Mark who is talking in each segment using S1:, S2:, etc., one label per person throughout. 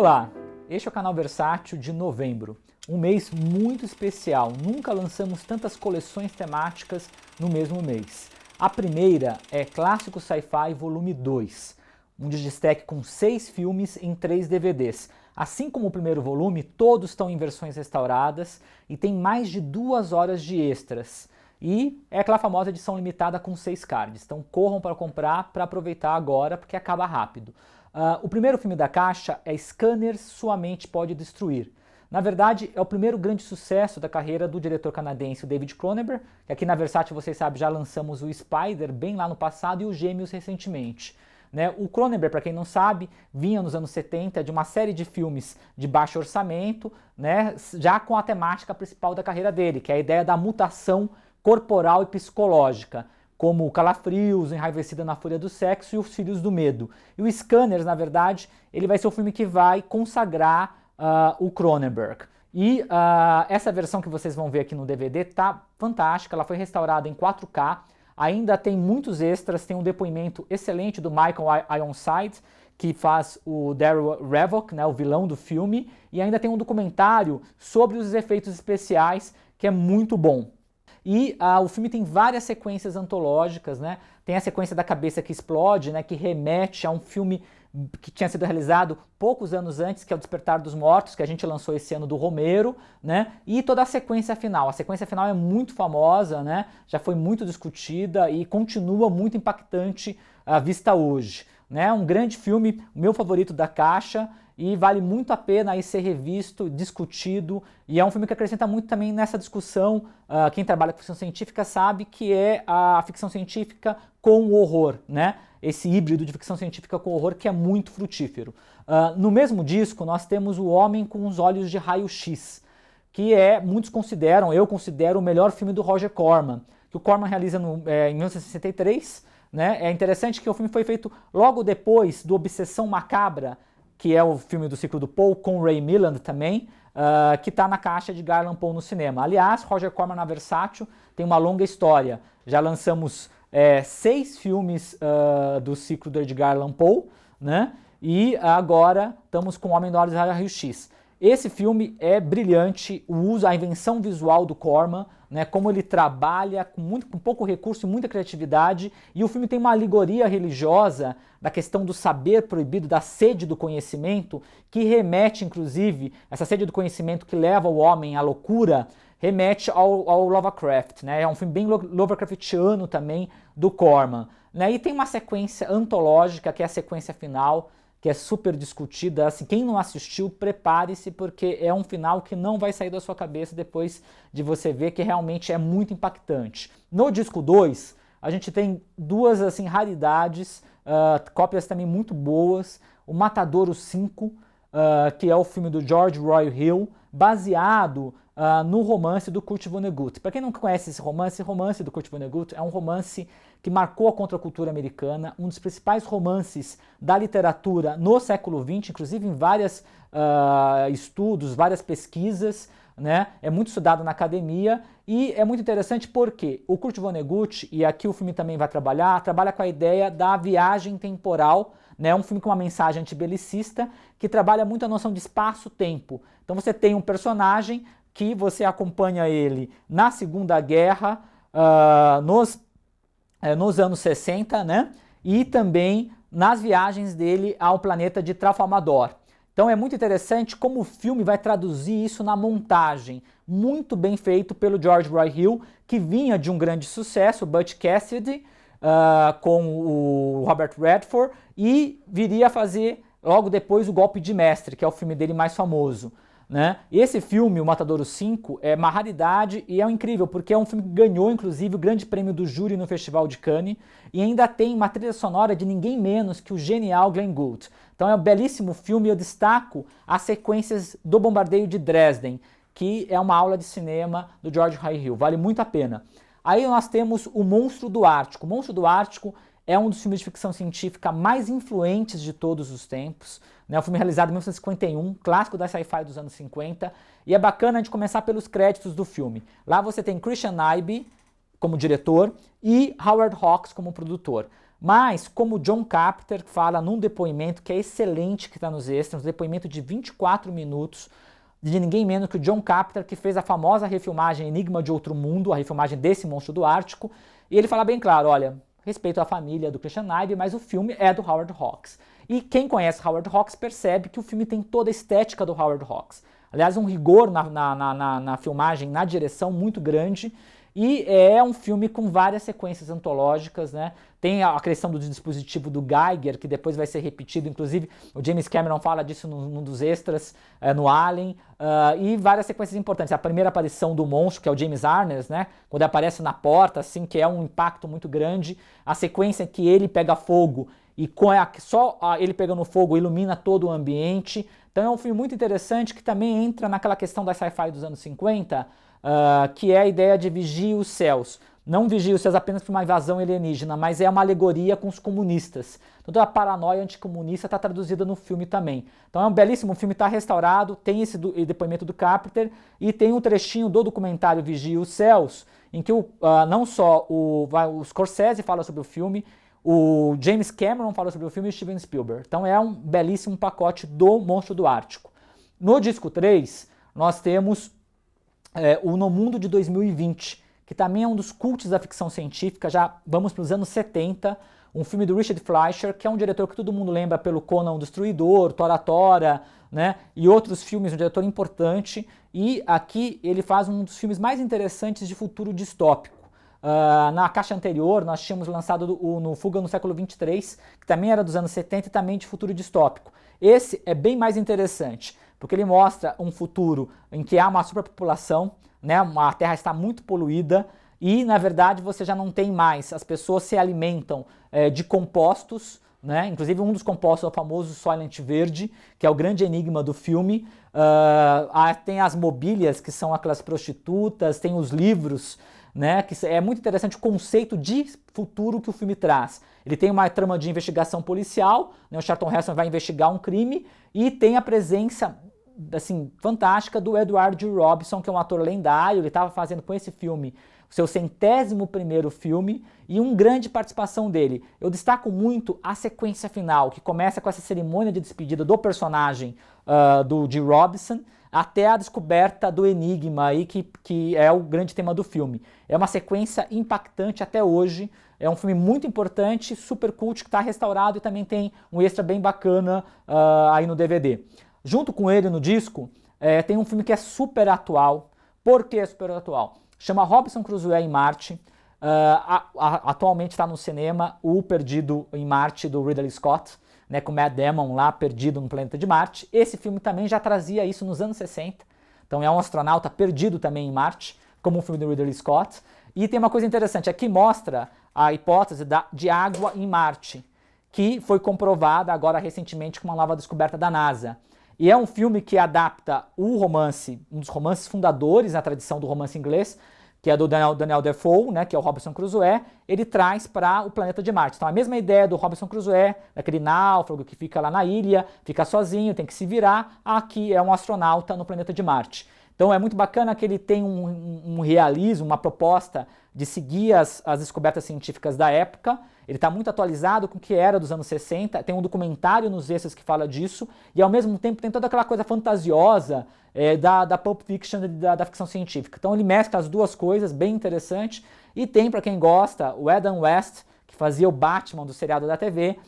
S1: Olá, este é o canal Versátil de novembro, um mês muito especial, nunca lançamos tantas coleções temáticas no mesmo mês. A primeira é Clássico Sci-Fi Volume 2, um destaque com 6 filmes em 3 DVDs. Assim como o primeiro volume, todos estão em versões restauradas e tem mais de 2 horas de extras. E é aquela famosa edição limitada com 6 cards, então corram para comprar para aproveitar agora porque acaba rápido. O primeiro filme da caixa é Scanners, Sua Mente Pode Destruir. Na verdade, é o primeiro grande sucesso da carreira do diretor canadense David Cronenberg, que aqui na Versátil, vocês sabem, já lançamos o Spider bem lá no passado e o Gêmeos recentemente. O Cronenberg, para quem não sabe, vinha nos anos 70 de uma série de filmes de baixo orçamento, já com a temática principal da carreira dele, que é a ideia da mutação corporal e psicológica, como o Calafrios, Enraivecida na Fúria do Sexo e Os Filhos do Medo. E o Scanners, na verdade, ele vai ser o filme que vai consagrar o Cronenberg. E essa versão que vocês vão ver aqui no DVD tá fantástica, ela foi restaurada em 4K, ainda tem muitos extras, tem um depoimento excelente do Michael Ironside, que faz o Daryl Revok, o vilão do filme, e ainda tem um documentário sobre os efeitos especiais, que é muito bom. E o filme tem várias sequências antológicas, Tem a sequência da cabeça que explode, que remete a um filme que tinha sido realizado poucos anos antes, que é o Despertar dos Mortos, que a gente lançou esse ano do Romero, E toda a sequência final. A sequência final é muito famosa, Já foi muito discutida e continua muito impactante vista hoje. Um grande filme, o meu favorito da caixa, e vale muito a pena aí ser revisto, discutido, e é um filme que acrescenta muito também nessa discussão. Quem trabalha com ficção científica sabe que é a ficção científica com o horror, Esse híbrido de ficção científica com horror que é muito frutífero. No mesmo disco nós temos O Homem com os Olhos de Raio-X, que muitos consideram, eu considero o melhor filme do Roger Corman, que o Corman realiza em 1963, É interessante que o filme foi feito logo depois do Obsessão Macabra, que é o filme do ciclo do Poe, com Ray Milland também, que está na caixa de Edgar Allan Poe no cinema. Aliás, Roger Corman na Versátil tem uma longa história. Já lançamos 6 filmes do ciclo do Edgar Allan Poe, E agora estamos com O Homem do Olhos de Raio-X. Esse filme é brilhante, a invenção visual do Corman, como ele trabalha com pouco recurso e muita criatividade, e o filme tem uma alegoria religiosa da questão do saber proibido, da sede do conhecimento, que remete, inclusive, essa sede do conhecimento que leva o homem à loucura, remete ao Lovecraft, É um filme bem Lovecraftiano também do Corman, E tem uma sequência antológica, que é a sequência final, que é super discutida. Assim, quem não assistiu, prepare-se, porque é um final que não vai sair da sua cabeça depois de você ver, que realmente é muito impactante. No disco 2, a gente tem 2 raridades, cópias também muito boas. O Matadouro 5, que é o filme do George Roy Hill, baseado no romance do Kurt Vonnegut. Para quem não conhece esse romance do Kurt Vonnegut é um romance que marcou a contracultura americana, um dos principais romances da literatura no século XX, inclusive em vários estudos, várias pesquisas, É muito estudado na academia, e é muito interessante porque o Kurt Vonnegut, e aqui o filme também vai trabalha com a ideia da viagem temporal, um filme com uma mensagem antibelicista, que trabalha muito a noção de espaço-tempo. Então você tem um personagem que você acompanha ele na Segunda Guerra, nos anos 60, E também nas viagens dele ao planeta de Tralfamador. Então é muito interessante como o filme vai traduzir isso na montagem, muito bem feito pelo George Roy Hill, que vinha de um grande sucesso, Butch Cassidy, com o Robert Redford, e viria a fazer logo depois o Golpe de Mestre, que é o filme dele mais famoso. Esse filme, O Matadouro 5, é uma raridade e é incrível, porque é um filme que ganhou, inclusive, o grande prêmio do júri no Festival de Cannes, e ainda tem uma trilha sonora de ninguém menos que o genial Glenn Gould. Então é um belíssimo filme, e eu destaco as sequências do bombardeio de Dresden, que é uma aula de cinema do George Roy Hill, vale muito a pena. Aí nós temos O Monstro do Ártico. O Monstro do Ártico é um dos filmes de ficção científica mais influentes de todos os tempos. É um filme realizado em 1951, clássico da sci-fi dos anos 50. E é bacana a gente começar pelos créditos do filme. Lá você tem Christian Nyby como diretor e Howard Hawks como produtor. Mas, como John Carpenter fala num depoimento que é excelente, que está nos extras, um depoimento de 24 minutos, de ninguém menos que o John Carpenter, que fez a famosa refilmagem Enigma de Outro Mundo, a refilmagem desse Monstro do Ártico, e ele fala bem claro, olha, respeito à família do Christian Nyby, mas o filme é do Howard Hawks. E quem conhece Howard Hawks percebe que o filme tem toda a estética do Howard Hawks. Aliás, um rigor na filmagem, na direção muito grande, e é um filme com várias sequências antológicas, né? Tem a questão do dispositivo do Geiger, que depois vai ser repetido, inclusive o James Cameron fala disso num dos extras, no Alien, e várias sequências importantes. A primeira aparição do monstro, que é o James Arness, né? Quando ele aparece na porta, assim, que é um impacto muito grande. A sequência que ele pega fogo e só ele pegando fogo ilumina todo o ambiente. Então é um filme muito interessante que também entra naquela questão da sci-fi dos anos 50, que é a ideia de vigie os céus. Não vigie os céus apenas por uma invasão alienígena, mas é uma alegoria com os comunistas. Toda a paranoia anticomunista está traduzida no filme também. Então é um belíssimo filme, está restaurado, tem esse depoimento do Carpenter e tem um trechinho do documentário Vigie os Céus, em que não só o Scorsese fala sobre o filme, o James Cameron fala sobre o filme e o Steven Spielberg. Então é um belíssimo pacote do Monstro do Ártico. No disco 3, nós temos o No Mundo de 2020, que também é um dos cultos da ficção científica, já vamos para os anos 70, um filme do Richard Fleischer, que é um diretor que todo mundo lembra pelo Conan o Destruidor, Tora Tora, né, e outros filmes, um diretor importante, e aqui ele faz um dos filmes mais interessantes de futuro distópico. Na caixa anterior, nós tínhamos lançado no Fuga no Século 23, que também era dos anos 70 e também de futuro distópico. Esse é bem mais interessante, porque ele mostra um futuro em que há uma superpopulação, né, a Terra está muito poluída e, na verdade, você já não tem mais, as pessoas se alimentam de compostos, né, inclusive um dos compostos é o famoso Soylent Verde, que é o grande enigma do filme. Tem as mobílias, que são aquelas prostitutas, tem os livros, né, que é muito interessante o conceito de futuro que o filme traz. Ele tem uma trama de investigação policial, né, o Charlton Heston vai investigar um crime e tem a presença assim, fantástica do Edward G. Robinson, que é um ator lendário. Ele estava fazendo com esse filme o seu 101º filme e uma grande participação dele. Eu destaco muito a sequência final, que começa com essa cerimônia de despedida do personagem do G. Robinson, até a descoberta do enigma, aí, que é o grande tema do filme. É uma sequência impactante até hoje, é um filme muito importante, super cult, que está restaurado e também tem um extra bem bacana aí no DVD. Junto com ele no disco, tem um filme que é super atual. Por que é super atual? Chama Robinson Crusoe em Marte. Atualmente está no cinema o Perdido em Marte, do Ridley Scott, né, com Matt Damon lá, perdido no planeta de Marte. Esse filme também já trazia isso nos anos 60. Então é um astronauta perdido também em Marte, como um filme do Ridley Scott. E tem uma coisa interessante, aqui mostra a hipótese de água em Marte, que foi comprovada agora recentemente com uma nova descoberta da NASA. E é um filme que adapta o romance, um dos romances fundadores na tradição do romance inglês, que é do Daniel Defoe, né, que é o Robinson Crusoe, ele traz para o planeta de Marte. Então a mesma ideia do Robinson Crusoe, daquele náufrago que fica lá na ilha, fica sozinho, tem que se virar, aqui é um astronauta no planeta de Marte. Então é muito bacana que ele tem um realismo, uma proposta de seguir as descobertas científicas da época. Ele está muito atualizado com o que era dos anos 60, tem um documentário nos extras que fala disso, e ao mesmo tempo tem toda aquela coisa fantasiosa da Pulp Fiction, da ficção científica. Então ele mescla as duas coisas, bem interessante, e tem, para quem gosta, o Adam West, que fazia o Batman do seriado da TV,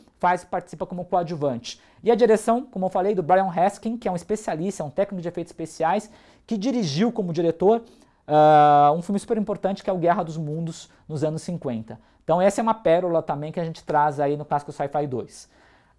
S1: participa como coadjuvante. E a direção, como eu falei, do Brian Haskin, que é um especialista, é um técnico de efeitos especiais, que dirigiu como diretor um filme super importante que é o Guerra dos Mundos, nos anos 50. Então essa é uma pérola também que a gente traz aí no Clássico Sci-Fi 2.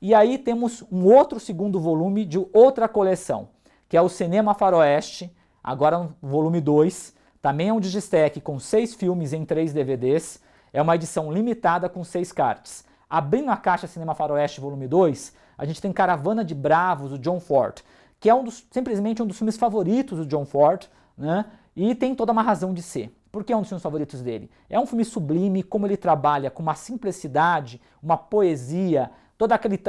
S1: E aí temos um outro segundo volume de outra coleção, que é o Cinema Faroeste, agora um volume 2, também é um Digistack com 6 filmes em 3 DVDs, é uma edição limitada com 6 cards. Abrindo a caixa Cinema Faroeste volume 2, a gente tem Caravana de Bravos, do John Ford, que é simplesmente um dos filmes favoritos do John Ford, né? E tem toda uma razão de ser. Por que é um dos filmes favoritos dele? É um filme sublime, como ele trabalha com uma simplicidade, uma poesia,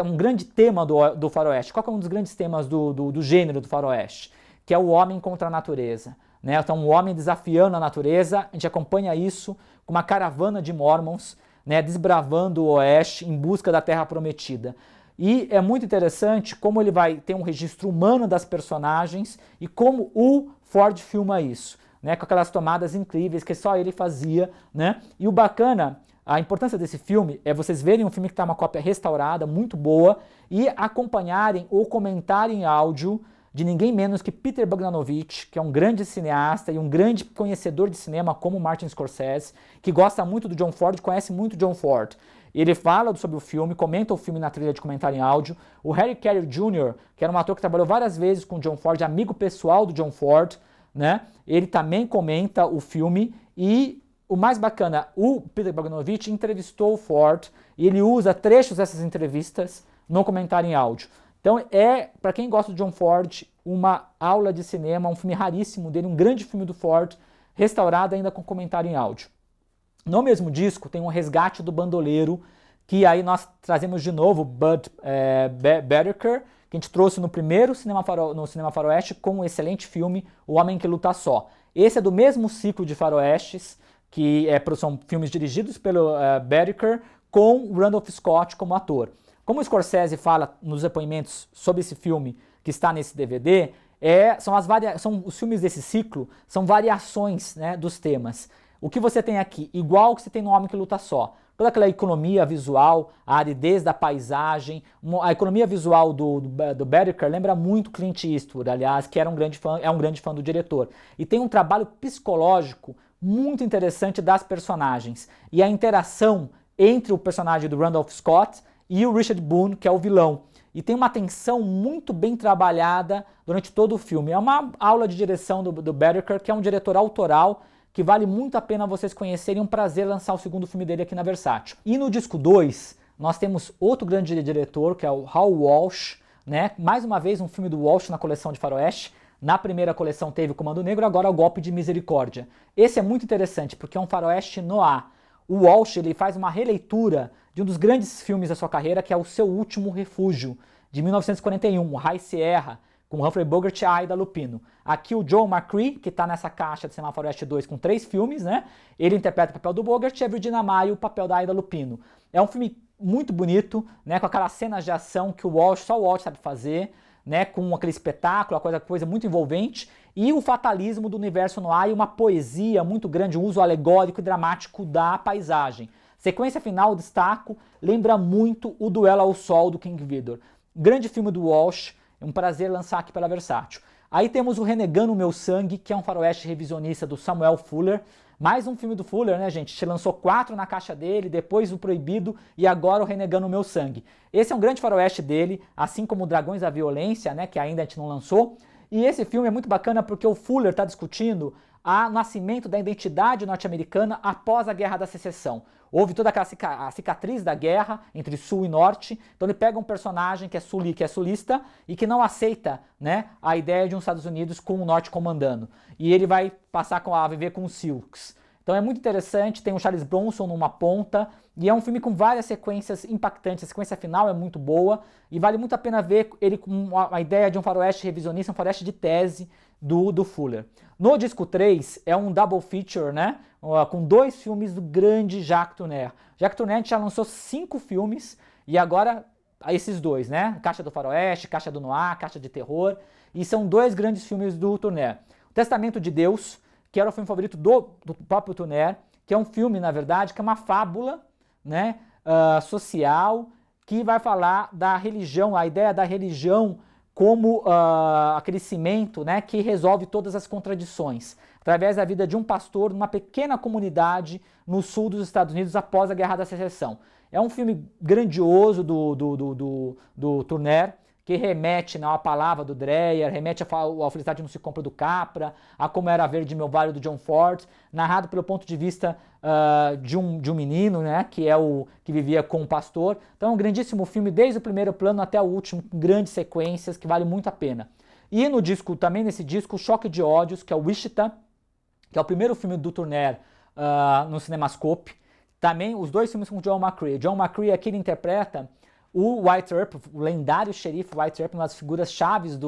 S1: um grande tema do faroeste. Qual que é um dos grandes temas do gênero do faroeste? Que é o homem contra a natureza, né? Então, o homem desafiando a natureza, a gente acompanha isso com uma caravana de Mormons né, desbravando o Oeste em busca da Terra Prometida. E é muito interessante como ele vai ter um registro humano das personagens e como o Ford filma isso, né, com aquelas tomadas incríveis que só ele fazia, né? E o bacana, a importância desse filme é vocês verem um filme que está uma cópia restaurada, muito boa, e acompanharem ou comentarem áudio de ninguém menos que Peter Bogdanovich, que é um grande cineasta e um grande conhecedor de cinema como Martin Scorsese, que gosta muito do John Ford, conhece muito John Ford. Ele fala sobre o filme, comenta o filme na trilha de comentário em áudio. O Harry Carey Jr., que era um ator que trabalhou várias vezes com o John Ford, amigo pessoal do John Ford, né? Ele também comenta o filme e o mais bacana, o Peter Bogdanovich entrevistou o Ford e ele usa trechos dessas entrevistas no comentário em áudio. Então para quem gosta do John Ford, uma aula de cinema, um filme raríssimo dele, um grande filme do Ford, restaurado ainda com comentário em áudio. No mesmo disco tem um Resgate do Bandoleiro, que aí nós trazemos de novo Bud Bedicker, que a gente trouxe no primeiro Cinema Faroeste com um excelente filme, O Homem que Luta Só. Esse é do mesmo ciclo de faroestes, que são filmes dirigidos pelo Bedicker, com Randolph Scott como ator. Como o Scorsese fala nos depoimentos sobre esse filme que está nesse DVD, são os filmes desse ciclo, são variações, né, dos temas. O que você tem aqui, igual que você tem no Homem que Luta Só. Toda aquela economia visual, a aridez da paisagem, a economia visual do Bedicker lembra muito Clint Eastwood, aliás, que é um grande fã do diretor. E tem um trabalho psicológico muito interessante das personagens. E a interação entre o personagem do Randolph Scott e o Richard Boone, que é o vilão. E tem uma tensão muito bem trabalhada durante todo o filme. É uma aula de direção do Bedicker, que é um diretor autoral, que vale muito a pena vocês conhecerem, um prazer lançar o segundo filme dele aqui na Versátil. E no disco 2, nós temos outro grande diretor, que é o Hal Walsh, né? Mais uma vez um filme do Walsh na coleção de faroeste. Na primeira coleção teve o Comando Negro, agora o Golpe de Misericórdia. Esse é muito interessante, porque é um faroeste noir. O Walsh ele faz uma releitura de um dos grandes filmes da sua carreira, que é O Seu Último Refúgio, de 1941, High Sierra, com Humphrey Bogart e Aida Lupino. Aqui o Joe McCrea, que está nessa caixa de Cinema Faroeste 2 com 3 filmes, né? Ele interpreta o papel do Bogart e a Virginia Maio o papel da Aida Lupino. É um filme muito bonito, né? Com aquelas cenas de ação que só o Walsh sabe fazer, né? Com aquele espetáculo, coisa muito envolvente. E o fatalismo do universo noir e uma poesia muito grande, um uso alegórico e dramático da paisagem. Sequência final, destaco, lembra muito o Duelo ao Sol do King Vidor. Grande filme do Walsh. É um prazer lançar aqui pela Versátil. Aí temos o Renegando o Meu Sangue, que é um faroeste revisionista do Samuel Fuller. Mais um filme do Fuller, né, gente? Lançou 4 na caixa dele, depois o Proibido e agora o Renegando o Meu Sangue. Esse é um grande faroeste dele, assim como Dragões da Violência, né, que ainda a gente não lançou. E esse filme é muito bacana porque o Fuller está discutindo o nascimento da identidade norte-americana após a Guerra da Secessão. Houve toda aquela cicatriz da guerra entre sul e norte, então ele pega um personagem que é sulista e que não aceita, né, a ideia de um Estados Unidos com o norte comandando. E ele vai passar a viver com os Silks. Então é muito interessante, tem o Charles Bronson numa ponta, e é um filme com várias sequências impactantes. A sequência final é muito boa, e vale muito a pena ver ele com a ideia de um faroeste revisionista, um faroeste de tese do Fuller. No disco 3 é um double feature, né, com 2 filmes do grande Jacques Tourneur. Jacques Tourneur já lançou 5 filmes, e agora esses 2, né, Caixa do Faroeste, Caixa do Noir, Caixa de Terror, e são 2 grandes filmes do Tourneur. O Testamento de Deus, que era o filme favorito do próprio Tourneur, que é um filme, na verdade, que é uma fábula, né, social, que vai falar da religião, a ideia da religião como aquele cimento, né, que resolve todas as contradições, através da vida de um pastor numa pequena comunidade no sul dos Estados Unidos após a Guerra da Secessão. É um filme grandioso do Tourneur, que remete, né, à palavra do Dreyer, remete ao Felicidade Não Se Compra do Capra, a Como Era Verde Meu Vale do John Ford, narrado pelo ponto de vista de um menino, né, que vivia com um pastor. Então é um grandíssimo filme, desde o primeiro plano até o último, com grandes sequências, que vale muito a pena. E no disco, também nesse disco, Choque de Ódios, que é o Wichita, que é o primeiro filme do Tourneur no Cinemascope. Também os 2 filmes com o John McCrea. John McCrea aqui ele interpreta o White Earp, o lendário xerife White Earp, uma das figuras chaves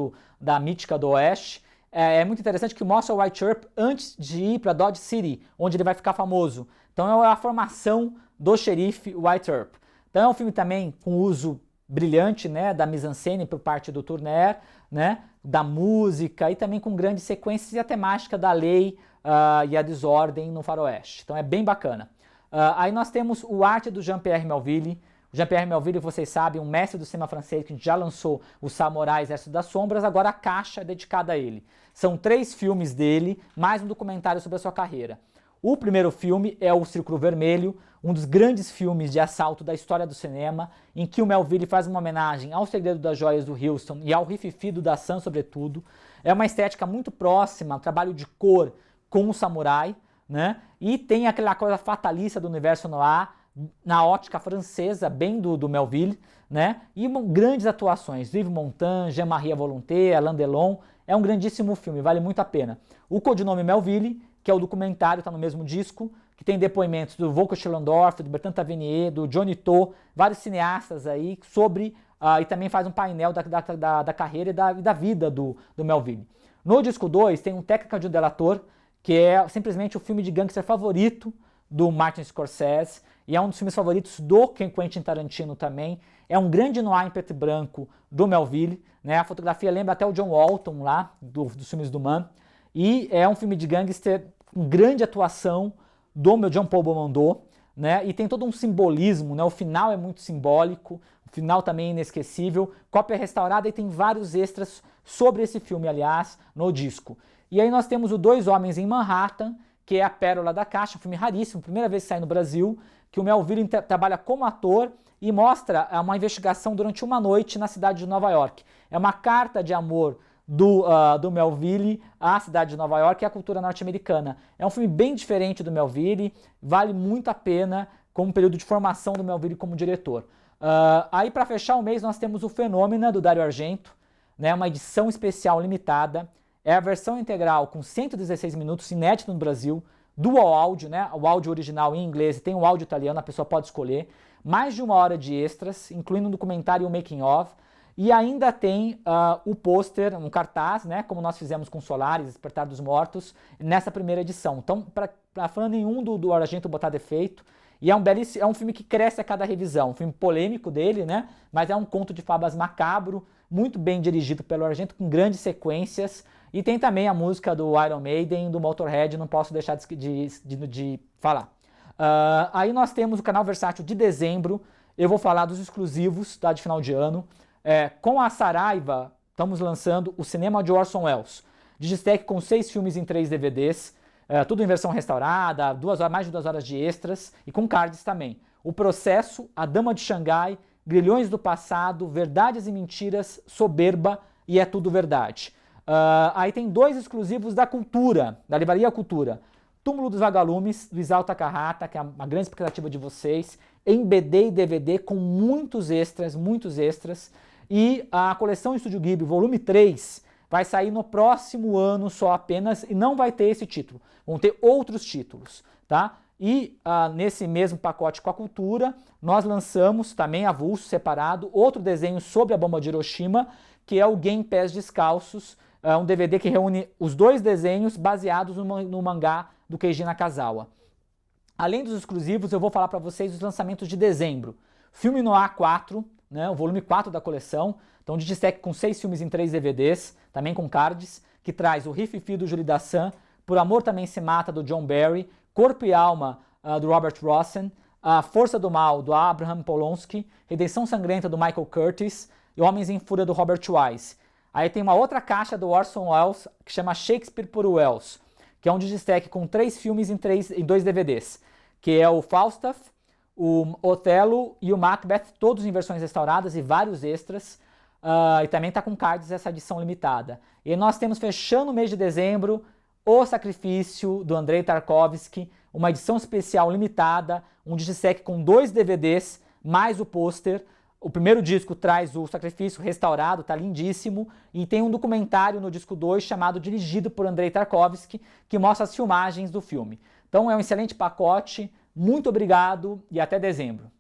S1: da mítica do Oeste. É muito interessante que mostra o White Earp antes de ir para Dodge City, onde ele vai ficar famoso. Então é a formação do xerife Wyatt Earp. Então é um filme também com uso brilhante, né, da mise-en-scène por parte do Tourneur, né, da música e também com grandes sequências e a temática da lei e a desordem no faroeste. Então é bem bacana. Aí nós temos o arte do Jean-Pierre Melville. O Jean-Pierre Melville, vocês sabem, um mestre do cinema francês que já lançou o Samurai Exército das Sombras, agora a caixa é dedicada a ele. São 3 filmes dele, mais um documentário sobre a sua carreira. O primeiro filme é o Círculo Vermelho, um dos grandes filmes de assalto da história do cinema, em que o Melville faz uma homenagem ao Segredo das Joias do Houston e ao Rififi do Dassin, sobretudo. É uma estética muito próxima, um trabalho de cor com o samurai, né? E tem aquela coisa fatalista do universo noir, na ótica francesa, bem do Melville, né? E grandes atuações, Yves Montand, Jean-Marie Volonté, Alain Delon. É um grandíssimo filme, vale muito a pena. O codinome Melville, que é o documentário, está no mesmo disco, que tem depoimentos do Volker Schlendorf, do Bertrand Tavernier, do Johnny To, vários cineastas aí sobre, e também faz um painel da carreira e da vida do Melville. No disco 2 tem um Técnica de um Delator, que é simplesmente o filme de gangster favorito do Martin Scorsese, e é um dos filmes favoritos do Quentin Tarantino também. É um grande noir em preto e branco do Melville, né? A fotografia lembra até o John Walton lá, dos filmes do Man. E é um filme de gangster com grande atuação do meu Jean Paul Belmondo, né? E tem todo um simbolismo, né? O final é muito simbólico, o final também é inesquecível. Cópia restaurada e tem vários extras sobre esse filme, aliás, no disco. E aí nós temos o Dois Homens em Manhattan, que é a pérola da caixa, um filme raríssimo, primeira vez que sai no Brasil, que o Melville trabalha como ator e mostra uma investigação durante uma noite na cidade de Nova York. É uma carta de amor do Melville à cidade de Nova York e à cultura norte-americana. É um filme bem diferente do Melville, vale muito a pena como período de formação do Melville como diretor. Aí para fechar o mês nós temos o Fenômena, do Dario Argento, né, uma edição especial limitada. É a versão integral com 116 minutos, inédito no Brasil, dual áudio, né? O áudio original em inglês e tem o áudio italiano, a pessoa pode escolher. Mais de 1 hora de extras, incluindo um documentário e um making of. E ainda tem o pôster, um cartaz, né? Como nós fizemos com Solaris, Despertar dos Mortos, nessa primeira edição. Então, para fã nenhum do Argento botar defeito. E é um filme que cresce a cada revisão. Um filme polêmico dele, né? Mas é um conto de fadas macabro, muito bem dirigido pelo Argento, com grandes sequências. E tem também a música do Iron Maiden, do Motorhead, não posso deixar de falar. Aí nós temos o canal Versátil de dezembro, eu vou falar dos exclusivos de final de ano. Com a Saraiva, estamos lançando o Cinema de Orson Welles, Digistack com 6 filmes em 3 DVDs, tudo em versão restaurada, mais de 2 horas de extras e com cards também. O Processo, A Dama de Xangai, Grilhões do Passado, Verdades e Mentiras, Soberba e É Tudo Verdade. Aí tem 2 exclusivos da Cultura, da Livraria Cultura. Túmulo dos Vagalumes, do Isao Takahata, que é uma grande expectativa de vocês, em BD e DVD com muitos extras. E a coleção Estúdio Ghibli, volume 3, vai sair no próximo ano só apenas, e não vai ter esse título, vão ter outros títulos, tá? E nesse mesmo pacote com a Cultura, nós lançamos também avulso, separado, outro desenho sobre a bomba de Hiroshima, que é o Game Pés Descalços, um DVD que reúne os 2 desenhos baseados no mangá do Keiji Nakazawa. Além dos exclusivos, eu vou falar para vocês os lançamentos de dezembro. Filme Noir 4, né, o volume 4 da coleção, então de Digistack com 6 filmes em 3 DVDs, também com cards, que traz o Rififi do Julie Dassin, Por Amor Também Se Mata, do John Barry, Corpo e Alma, do Robert Rossen, A Força do Mal, do Abraham Polonsky, Redenção Sangrenta, do Michael Curtis, e Homens em Fúria, do Robert Wise. Aí tem uma outra caixa do Orson Welles, que chama Shakespeare por Welles, que é um Digistack com 3 filmes em 2 DVDs, que é o Falstaff, o Otelo e o Macbeth, todos em versões restauradas e vários extras, e também está com cards essa edição limitada. E nós temos, fechando o mês de dezembro, O Sacrifício, do Andrei Tarkovsky, uma edição especial limitada, um Digistack com 2 DVDs, mais o pôster. O primeiro disco traz o Sacrifício restaurado, tá lindíssimo, e tem um documentário no disco 2 chamado Dirigido por Andrei Tarkovsky, que mostra as filmagens do filme. Então é um excelente pacote, muito obrigado e até dezembro.